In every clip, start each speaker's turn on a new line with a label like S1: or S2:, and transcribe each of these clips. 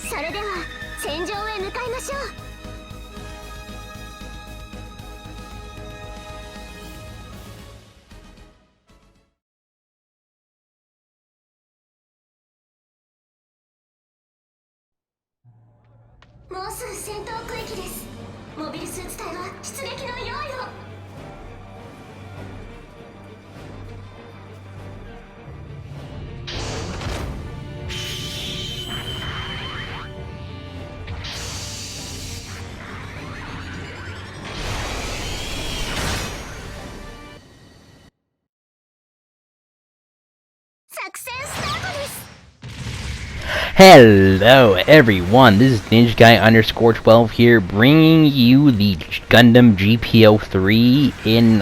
S1: それでは戦場へ向かいましょう。もうすぐ戦闘区域です。モビルスーツ隊は出撃の用意を。作戦スタートです。
S2: Hello everyone, this is NinjaGuy_12 here, bringing you the Gundam GP03 in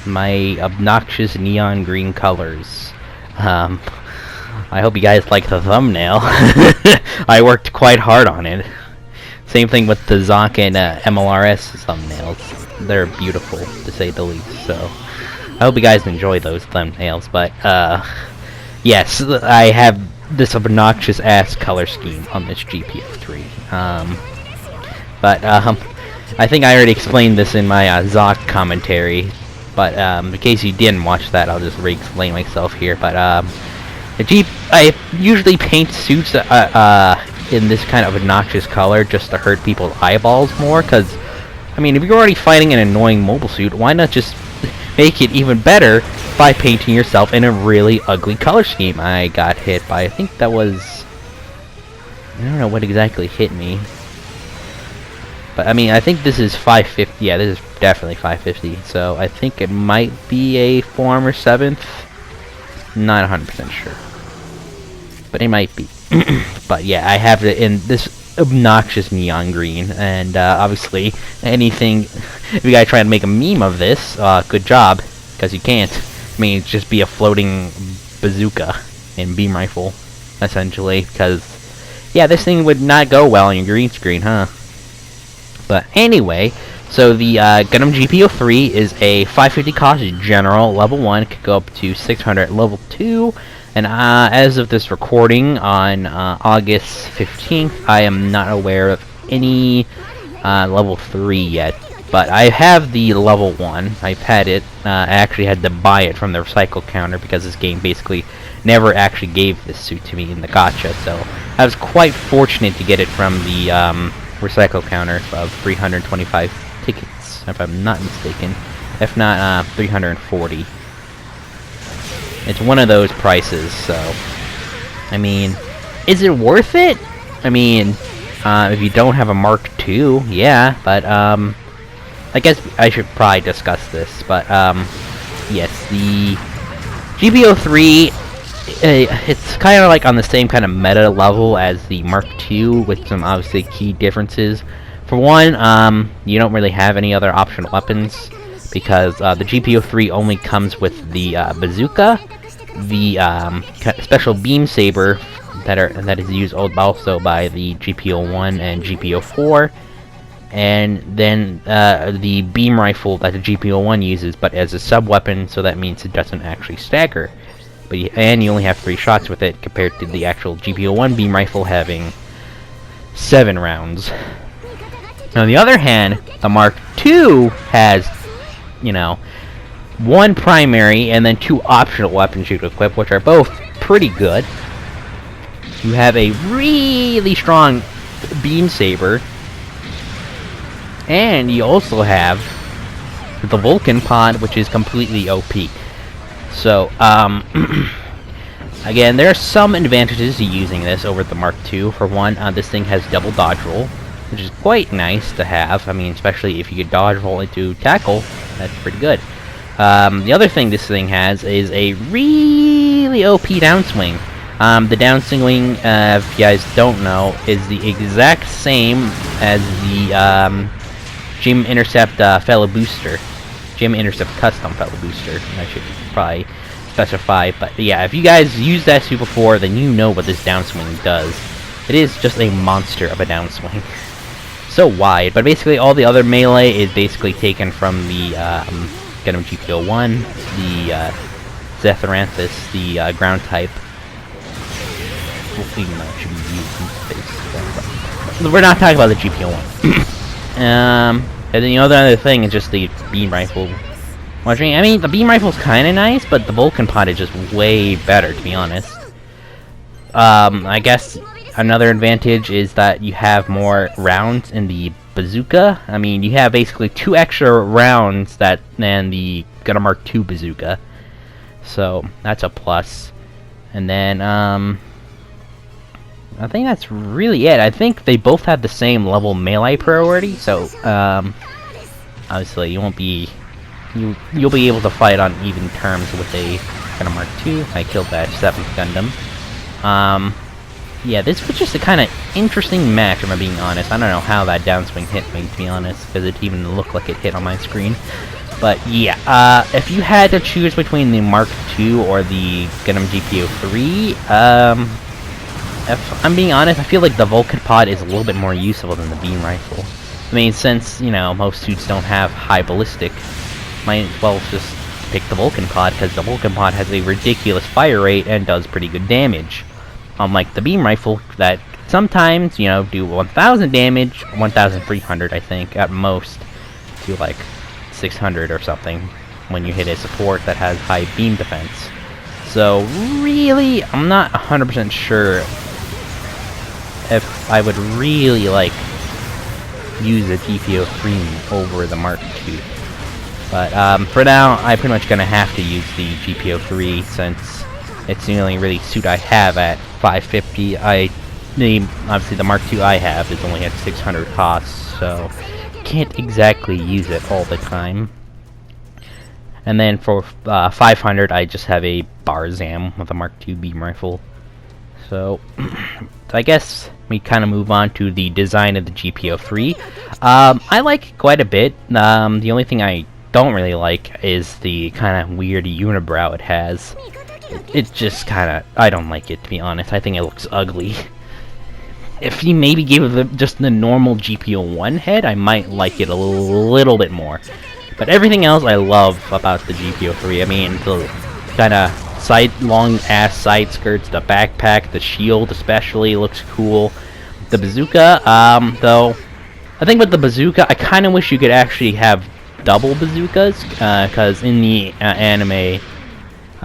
S2: my obnoxious neon green colors. I hope you guys like the thumbnail. I worked quite hard on it. Same thing with the Zonk and MLRS thumbnails. They're beautiful, to say the least, so I hope you guys enjoy those thumbnails, but yes, I have this obnoxious ass color scheme on this GP03. I think I already explained this in my Zonk commentary, but in case you didn't watch that, I'll just re-explain myself here. But I usually paint suits in this kind of obnoxious color just to hurt people's eyeballs more, because I mean, if you're already fighting an annoying mobile suit, why not just make it even better by painting yourself in a really ugly color scheme? I got hit by, I think that was, I don't know what exactly hit me, but I mean, I think this is 550. Yeah, this is definitely 550, so I think it might be a 4th or 7th, not 100% sure, but it might be. But yeah, I have it in this obnoxious neon green, and obviously anything, if you guys try to make a meme of this, good job, because you can't. I mean, it's just be a floating bazooka and beam rifle, essentially, because yeah, this thing would not go well on your green screen, huh? But anyway, so the Gundam GP03 is a 550 cost general, level 1, could go up to 600 level 2, and as of this recording on August 15th, I am not aware of any level 3 yet, but I have the level 1. I've had it. I actually had to buy it from the recycle counter because this game basically never actually gave this suit to me in the gacha, so I was quite fortunate to get it from the recycle counter of 325 tickets, if I'm not mistaken. If not, 340. It's one of those prices, so I mean, is it worth it? I mean, if you don't have a Mark II, yeah, but I guess I should probably discuss this, but yes, the GB03, it's kind of like on the same kind of meta level as the Mark II, with some obviously key differences. For one, you don't really have any other optional weapons, because the GP03 only comes with the bazooka, the special beam saber that is used also by the GP01 and GP04, and then the beam rifle that the GP01 uses, but as a sub-weapon, so that means it doesn't actually stagger. And you only have 3 shots with it, compared to the actual GP01 beam rifle having 7 rounds. Now, on the other hand, the Mark II has, you know, 1 primary and then 2 optional weapons you can equip, which are both pretty good. You have a really strong beam saber, and you also have the Vulcan pod, which is completely OP. So, again, there are some advantages to using this over the Mark II. For one, this thing has double dodge roll, which is quite nice to have. I mean, especially if you could dodge roll into tackle, that's pretty good. The other thing this thing has is a really OP downswing. The downswing, if you guys don't know, is the exact same as the Gym Intercept fellow booster. Gym Intercept custom fellow booster, I should probably specify. But yeah, if you guys used that suit before, then you know what this downswing does. It is just a monster of a downswing. So wide, but basically all the other melee is basically taken from the Gundam GP01, the Zetharanthus, the ground type. even though it should be used in space. But we're not talking about the GP01. And then the other thing is just the beam rifle. I mean, the beam rifle's kind of nice, but the Vulcan pod is just way better, to be honest. I guess another advantage is that you have more rounds in the bazooka. I mean, you have basically 2 extra rounds than the Gundam Mark II bazooka. So, that's a plus. And then, I think that's really it. I think they both have the same level melee priority, so, obviously you won't be... You'll be able to fight on even terms with a Gundam Mark II. I killed that 7th Gundam. Yeah, this was just a kind of interesting match, if I'm being honest. I don't know how that downswing hit me, to be honest, because it even looked like it hit on my screen. But yeah, if you had to choose between the Mark II or the Gundam GP03, if I'm being honest, I feel like the Vulcan pod is a little bit more useful than the beam rifle. I mean, since, you know, most suits don't have high ballistic, might as well just pick the Vulcan pod, because the Vulcan pod has a ridiculous fire rate and does pretty good damage. Unlike the beam rifle, that sometimes, you know, do 1,000 damage, 1,300 I think, at most, to like 600 or something, when you hit a support that has high beam defense. So, really, I'm not 100% sure if I would really, like, use the GP03 over the Mark II. But, for now, I'm pretty much gonna have to use the GP03, since it's the only really suit I have at 550. Obviously the Mark II I have is only at 600 cost, so can't exactly use it all the time. And then for 500, I just have a Barzam with a Mark II beam rifle. So, I guess we kind of move on to the design of the GP03. I like it quite a bit. The only thing I don't really like is the kind of weird unibrow it has. It's just kind of... I don't like it, to be honest. I think it looks ugly. If you maybe gave it just the normal GP01 head, I might like it a little bit more. But everything else I love about the GP03. I mean, the kind of long-ass side skirts, the backpack, the shield especially looks cool. The bazooka, though, I think with the bazooka, I kind of wish you could actually have double bazookas, because in the anime,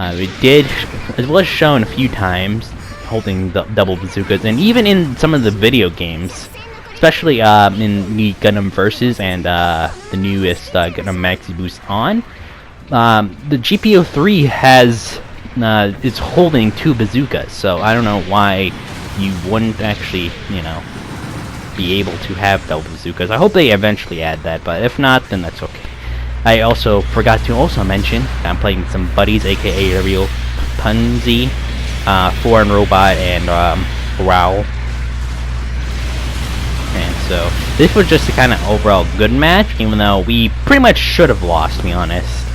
S2: it was shown a few times holding the double bazookas, and even in some of the video games, especially in the Gundam Versus and the newest Gundam Maxi Boost On, the GP03 is holding 2 bazookas, so I don't know why you wouldn't actually, you know, be able to have double bazookas. I hope they eventually add that, but if not, then that's okay. I also forgot to also mention I'm playing some buddies, aka the real Punzi, Foreign Robot, and Growl. And so this was just a kind of overall good match, even though we pretty much should have lost, to be honest.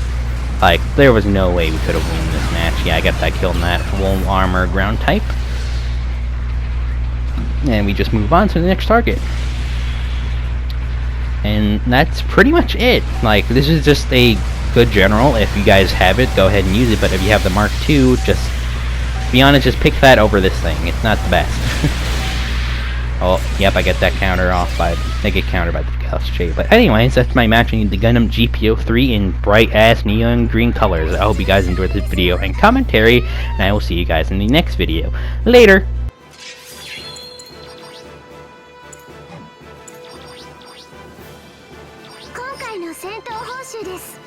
S2: Like, there was no way we could have won this match. Yeah, I got that kill in that full armor ground type. And we just move on to the next target. And that's pretty much it. Like, this is just a good general. If you guys have it, go ahead and use it. But if you have the Mark II, just, to be honest, just pick that over this thing. It's not the best. Oh, yep, I get that counter off by... I get countered by the Gauss J. But anyways, that's my matching the Gundam GP03 in bright-ass neon green colors. I hope you guys enjoyed this video and commentary. And I will see you guys in the next video. Later!
S1: 今回の戦闘報酬です。